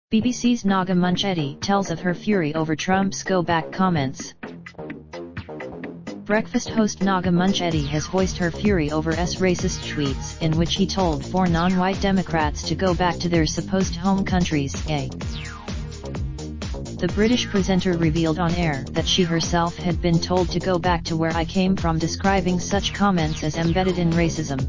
BBC's Naga Munchetty tells of her fury over Trump's go back comments. Breakfast host Naga Munchetty has voiced her fury over racist tweets in which he told 4 non-white Democrats to go back to their supposed home countries. The British presenter revealed on air that she herself had been told to go back to where I came from, describing such comments as embedded in racism.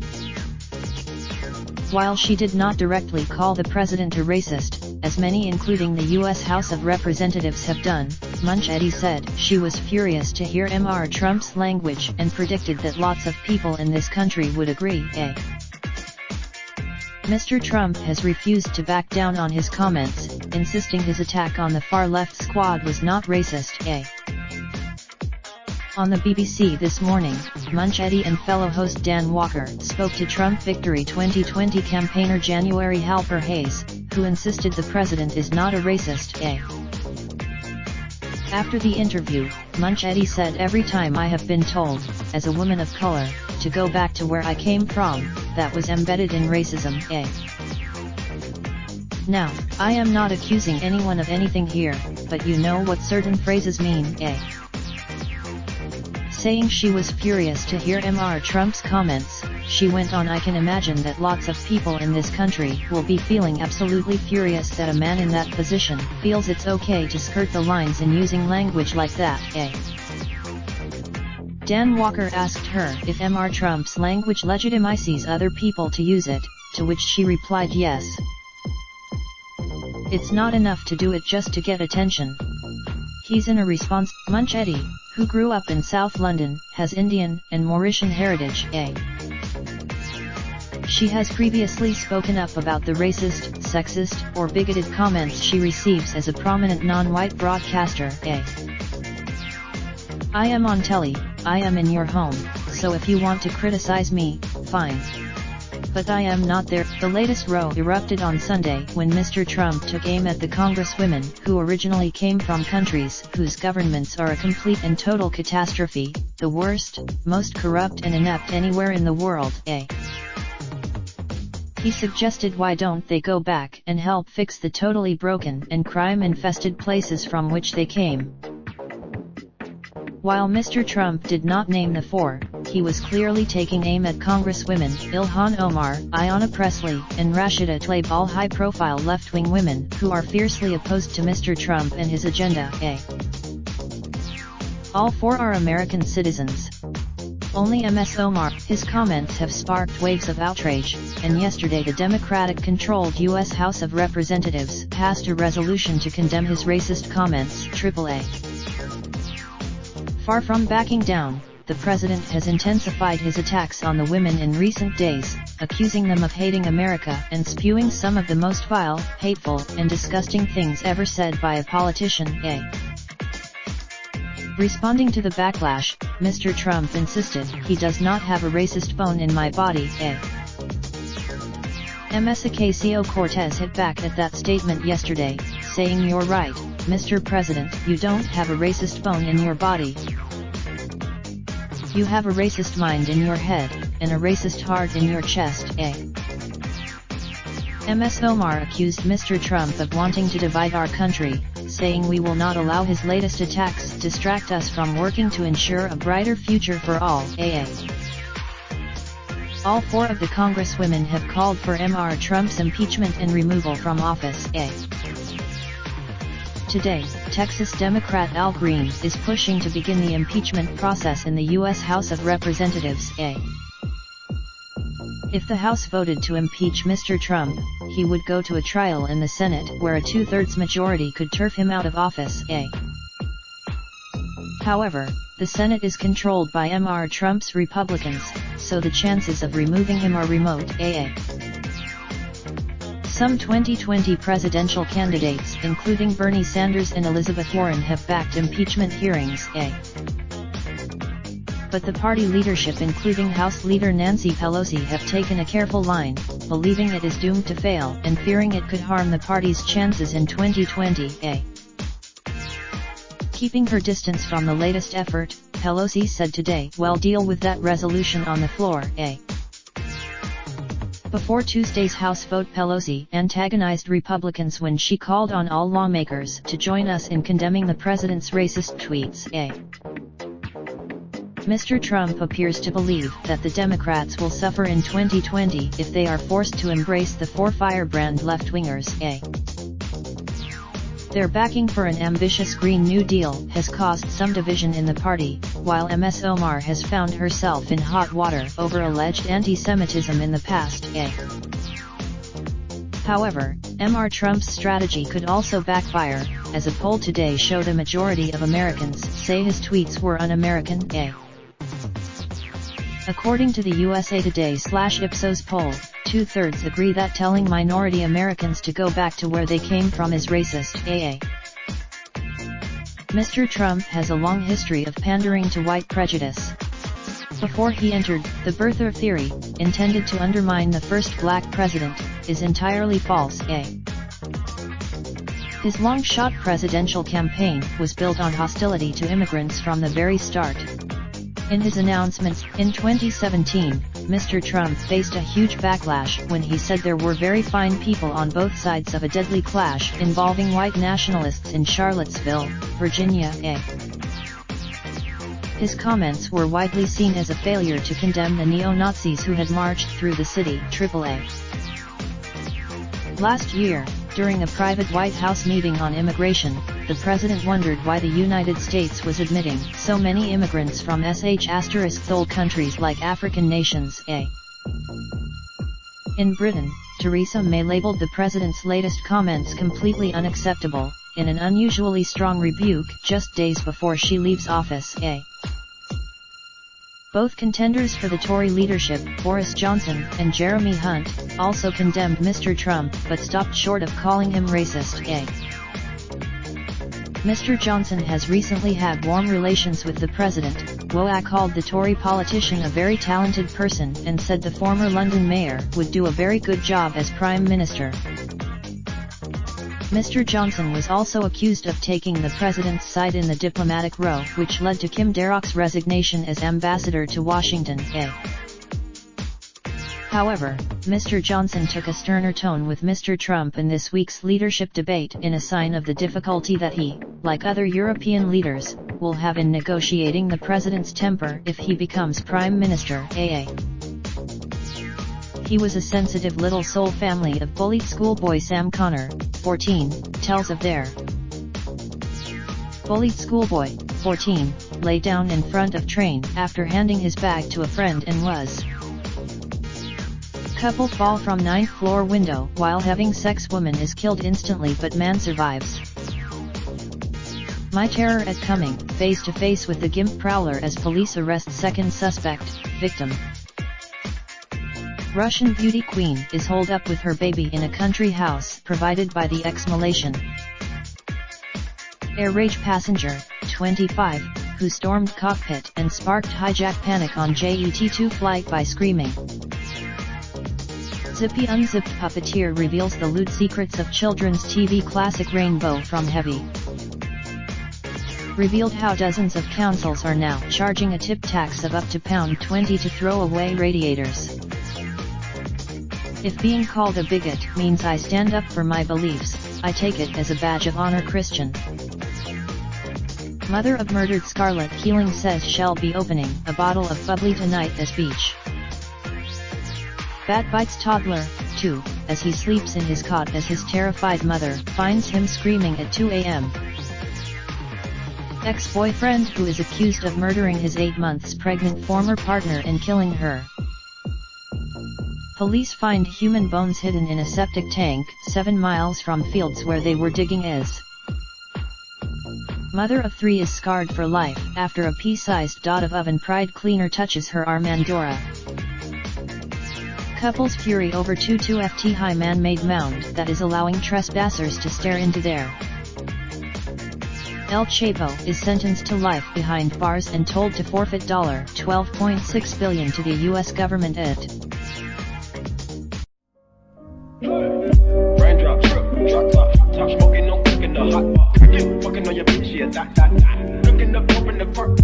While she did not directly call the president a racist, as many including the U.S. House of Representatives have done, Munchetty said she was furious to hear Mr. Trump's language and predicted that lots of people in this country would agree. Mr. Trump has refused to back down on his comments, insisting his attack on the far-left squad was not racist. On the BBC This Morning, Munchetty and fellow host Dan Walker spoke to Trump Victory 2020 campaigner January Halper Hayes, who insisted the president is not a racist. After the interview, Munchetty said, "Every time I have been told, as a woman of color, to go back to where I came from, that was embedded in racism. Now, I am not accusing anyone of anything here, but you know what certain phrases mean. Saying she was furious to hear Mr. Trump's comments, she went on, "I can imagine that lots of people in this country will be feeling absolutely furious that a man in that position feels it's okay to skirt the lines in using language like that. Dan Walker asked her if Mr. Trump's language legitimizes other people to use it, to which she replied yes. It's not enough to do it just to get attention. He's in a response. Munchetty, who grew up in South London, has Indian and Mauritian heritage. She has previously spoken up about the racist, sexist, or bigoted comments she receives as a prominent non-white broadcaster. I am on telly, I am in your home, so if you want to criticize me, fine. But I am not there." The latest row erupted on Sunday when Mr. Trump took aim at the congresswomen who originally came from countries whose governments are a complete and total catastrophe, the worst, most corrupt and inept anywhere in the world. He suggested why don't they go back and help fix the totally broken and crime-infested places from which they came. While Mr. Trump did not name the 4, he was clearly taking aim at Congresswomen Ilhan Omar, Ayanna Pressley, and Rashida Tlaib, all high-profile left-wing women who are fiercely opposed to Mr. Trump and his agenda. All 4 are American citizens. Only Ms. Omar. His comments have sparked waves of outrage, and yesterday the Democratic-controlled U.S. House of Representatives passed a resolution to condemn his racist comments. AAA. Far from backing down, the president has intensified his attacks on the women in recent days, accusing them of hating America and spewing some of the most vile, hateful, and disgusting things ever said by a politician. Responding to the backlash, Mr. Trump insisted, "He does not have a racist bone in my body." Ms. Ocasio-Cortez hit back at that statement yesterday, saying, "You're right, Mr. President, you don't have a racist bone in your body. You have a racist mind in your head, and a racist heart in your chest." Ms. Omar accused Mr. Trump of wanting to divide our country, saying we will not allow his latest attacks distract us from working to ensure a brighter future for all. All 4 of the congresswomen have called for Mr. Trump's impeachment and removal from office. Today, Texas Democrat Al Green is pushing to begin the impeachment process in the U.S. House of Representatives. If the House voted to impeach Mr. Trump, he would go to a trial in the Senate where a 2/3 majority could turf him out of office. However, the Senate is controlled by Mr. Trump's Republicans, so the chances of removing him are remote. Some 2020 presidential candidates, including Bernie Sanders and Elizabeth Warren, have backed impeachment hearings. But the party leadership, including House Leader Nancy Pelosi, have taken a careful line, believing it is doomed to fail and fearing it could harm the party's chances in 2020. Keeping her distance from the latest effort, Pelosi said today, "We'll deal with that resolution on the floor, eh?" Before Tuesday's House vote, Pelosi antagonized Republicans when she called on all lawmakers to join us in condemning the president's racist tweets, eh? Mr. Trump appears to believe that the Democrats will suffer in 2020 if they are forced to embrace the for-firebrand left-wingers, eh? Their backing for an ambitious Green New Deal has caused some division in the party, while Ms. Omar has found herself in hot water over alleged anti-Semitism in the past, eh? However, Mr. Trump's strategy could also backfire, as a poll today showed a majority of Americans say his tweets were un-American, eh? According to the USA Today/Ipsos poll, 2/3 agree that telling minority Americans to go back to where they came from is racist, AA. Mr. Trump has a long history of pandering to white prejudice. Before he entered, the birther theory, intended to undermine the first black president, is entirely false, eh? His long-shot presidential campaign was built on hostility to immigrants from the very start. In his announcements in 2017, Mr. Trump faced a huge backlash when he said there were very fine people on both sides of a deadly clash involving white nationalists in Charlottesville, Virginia, eh? His comments were widely seen as a failure to condemn the neo-Nazis who had marched through the city, AAA. Last year, during a private White House meeting on immigration, the president wondered why the United States was admitting so many immigrants from **third countries like African nations, eh? In Britain, Theresa May labeled the president's latest comments completely unacceptable, in an unusually strong rebuke just days before she leaves office, eh? Both contenders for the Tory leadership, Boris Johnson and Jeremy Hunt, also condemned Mr. Trump but stopped short of calling him racist, eh? Mr. Johnson has recently had warm relations with the president. Woa called the Tory politician a very talented person and said the former London mayor would do a very good job as Prime Minister. Mr. Johnson was also accused of taking the president's side in the diplomatic row, which led to Kim Darroch's resignation as ambassador to Washington, eh? However, Mr. Johnson took a sterner tone with Mr. Trump in this week's leadership debate in a sign of the difficulty that he, like other European leaders, will have in negotiating the president's temper if he becomes Prime Minister, AA. He was a sensitive little soul family of bullied schoolboy Sam Connor, 14, tells of their bullied schoolboy, 14, lay down in front of train after handing his bag to a friend and was couple fall from 9th floor window while having sex. Woman is killed instantly but man survives. My terror at coming face to face with the Gimp Prowler as police arrest second suspect, victim. Russian beauty queen is holed up with her baby in a country house provided by the ex-Malaysian air rage passenger, 25, who stormed cockpit and sparked hijack panic on JET2 flight by screaming. Zippy Unzipped puppeteer reveals the loot secrets of children's TV classic Rainbow from Heavy. Revealed how dozens of councils are now charging a tip tax of up to £20 to throw away radiators. If being called a bigot means I stand up for my beliefs, I take it as a badge of honor. Christian mother of murdered Scarlett Healing says she'll be opening a bottle of bubbly tonight as beach. Bat bites toddler, 2, as he sleeps in his cot as his terrified mother finds him screaming at 2 a.m. Ex-boyfriend who is accused of murdering his 8 months pregnant former partner and killing her. Police find human bones hidden in a septic tank 7 miles from fields where they were digging is. Mother of 3 is scarred for life after a pea-sized dot of oven pride cleaner touches her arm. Andorra. Couples fury over 2 high man-made mound that is allowing trespassers to stare into their. El Chapo is sentenced to life behind bars and told to forfeit $12.6 billion to the U.S. government. Raindrops, drop top, smoking, no cooking. in the hot pot. Cracking, fucking on your bitch, yeah, that. Looking up, open the park,